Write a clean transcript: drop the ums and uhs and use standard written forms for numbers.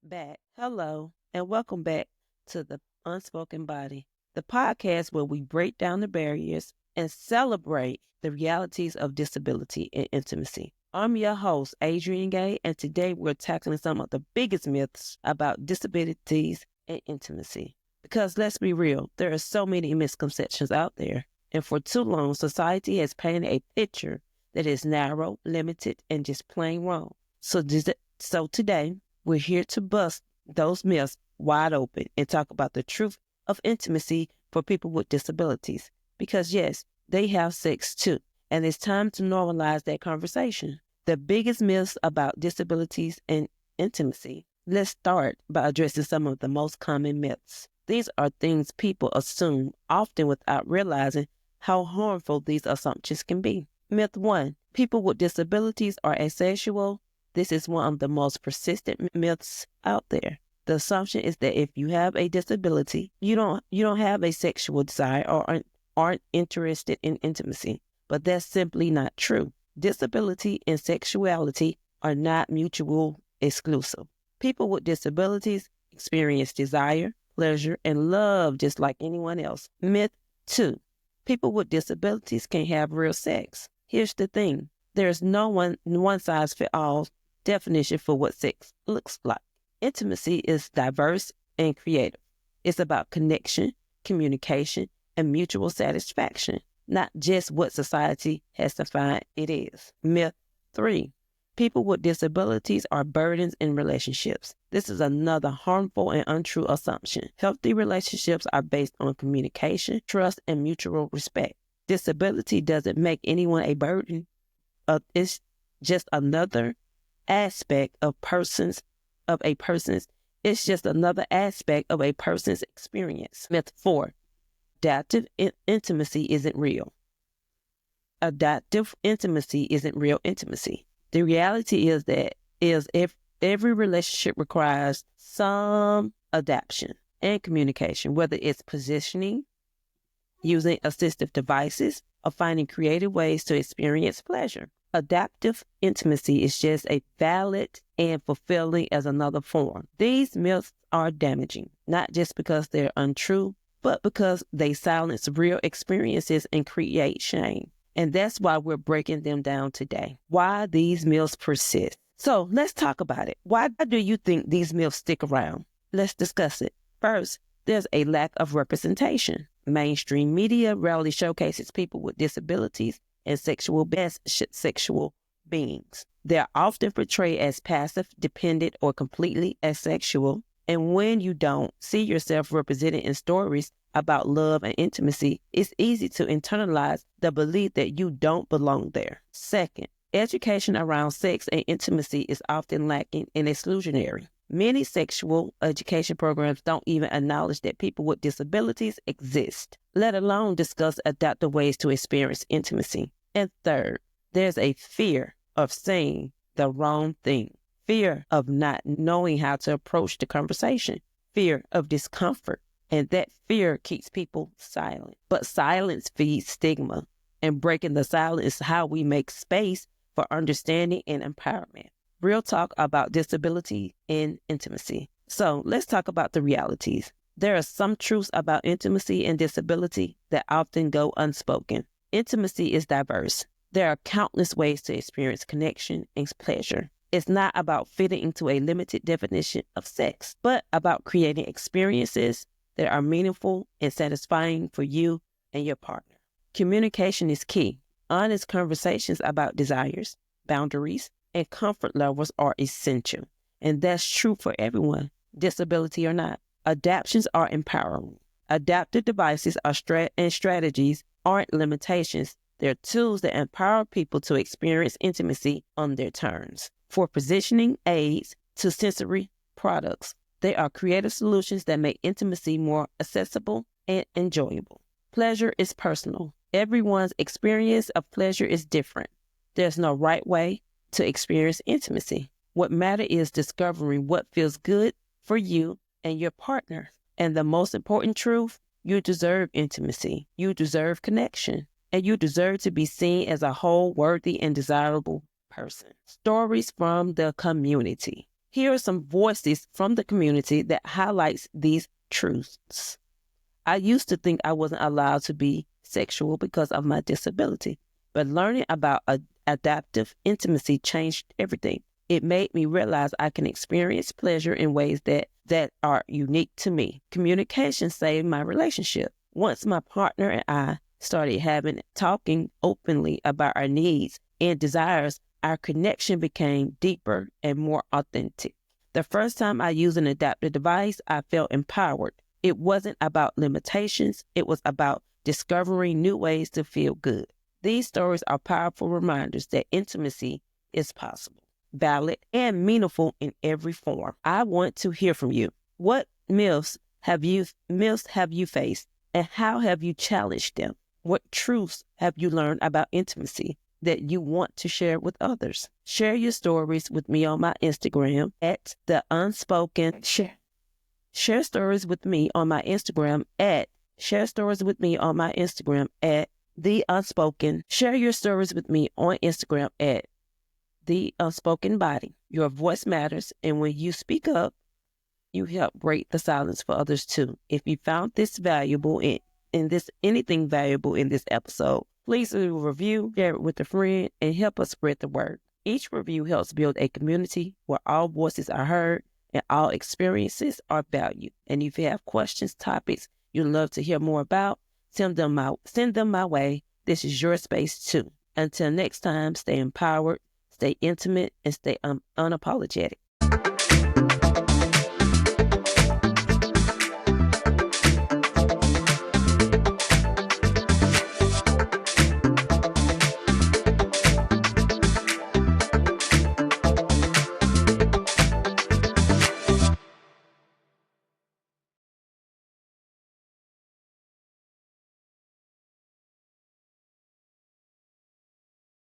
back. Hello, and welcome back to the Unspoken Body, the podcast where we break down the barriers and celebrate the realities of disability and intimacy. I'm your host, Adriane Gay, and today we're tackling some of the biggest myths about disabilities and intimacy. Because let's be real, there are so many misconceptions out there, and for too long, society has painted a picture that is narrow, limited, and just plain wrong. So today, we're here to bust those myths wide open and talk about the truth of intimacy for people with disabilities. Because yes, they have sex too, and it's time to normalize that conversation. The biggest myths about disabilities and intimacy. Let's start by addressing some of the most common myths. These are things people assume, often without realizing how harmful these assumptions can be. Myth 1. People with disabilities are asexual. This is one of the most persistent myths out there. The assumption is that if you have a disability, you don't have a sexual desire or aren't interested in intimacy. But that's simply not true. Disability and sexuality are not mutually exclusive. People with disabilities experience desire, pleasure, and love just like anyone else. Myth 2. People with disabilities can have real sex. Here's the thing. There's no one-size-fits-all definition for what sex looks like. Intimacy is diverse and creative. It's about connection, communication, and mutual satisfaction, not just what society has defined it is. Myth 3. People with disabilities are burdens in relationships. This is another harmful and untrue assumption. Healthy relationships are based on communication, trust, and mutual respect. Disability doesn't make anyone a burden. It's just another aspect of a person's experience. Myth 4. Adaptive intimacy isn't real. Adaptive intimacy isn't real intimacy. The reality is if every relationship requires some adaptation and communication, whether it's positioning, using assistive devices, or finding creative ways to experience pleasure. Adaptive intimacy is just as valid and fulfilling as another form. These myths are damaging, not just because they're untrue, but because they silence real experiences and create shame. And that's why we're breaking them down today. Why these myths persist. So let's talk about it. Why do you think these myths stick around? Let's discuss it. First, there's a lack of representation. Mainstream media rarely showcases people with disabilities and sexual beings. They're often portrayed as passive, dependent, or completely asexual. And when you don't see yourself represented in stories about love and intimacy, it's easy to internalize the belief that you don't belong there. Second, education around sex and intimacy is often lacking and exclusionary. Many sexual education programs don't even acknowledge that people with disabilities exist, let alone discuss adaptive ways to experience intimacy. And third, there's a fear of saying the wrong thing, fear of not knowing how to approach the conversation, fear of discomfort, and that fear keeps people silent. But silence feeds stigma, and breaking the silence is how we make space for understanding and empowerment. Real talk about disability and intimacy. So let's talk about the realities. There are some truths about intimacy and disability that often go unspoken. Intimacy is diverse. There are countless ways to experience connection and pleasure. It's not about fitting into a limited definition of sex, but about creating experiences that are meaningful and satisfying for you and your partner. Communication is key. Honest conversations about desires, boundaries, and comfort levels are essential. And that's true for everyone, disability or not. Adaptations are empowering. Adaptive devices and strategies aren't limitations. They're tools that empower people to experience intimacy on their terms. For positioning aids to sensory products, they are creative solutions that make intimacy more accessible and enjoyable. Pleasure is personal. Everyone's experience of pleasure is different. There's no right way to experience intimacy. What matters is discovering what feels good for you and your partner. And the most important truth, you deserve intimacy. You deserve connection. And you deserve to be seen as a whole, worthy, and desirable person. Stories from the community. Here are some voices from the community that highlights these truths. I used to think I wasn't allowed to be sexual because of my disability, but learning about adaptive intimacy changed everything. It made me realize I can experience pleasure in ways that are unique to me. Communication saved my relationship. Once my partner and I started talking openly about our needs and desires, our connection became deeper and more authentic. The first time I used an adaptive device, I felt empowered. It wasn't about limitations. It was about discovering new ways to feel good. These stories are powerful reminders that intimacy is possible, valid, and meaningful in every form. I want to hear from you. What myths have you faced, and how have you challenged them? What truths have you learned about intimacy that you want to share with others? Share your stories with me on my Instagram at the Unspoken. Share stories with me on my Instagram at the Unspoken. Share your stories with me on Instagram at the Unspoken Body. Your voice matters, and when you speak up, you help break the silence for others too. If you found this valuable anything valuable in this episode, please leave a review, share it with a friend, and help us spread the word. Each review helps build a community where all voices are heard and all experiences are valued. And if you have questions, topics you'd love to hear more about, send them my way. This is your space too. Until next time, stay empowered, stay intimate, and stay unapologetic.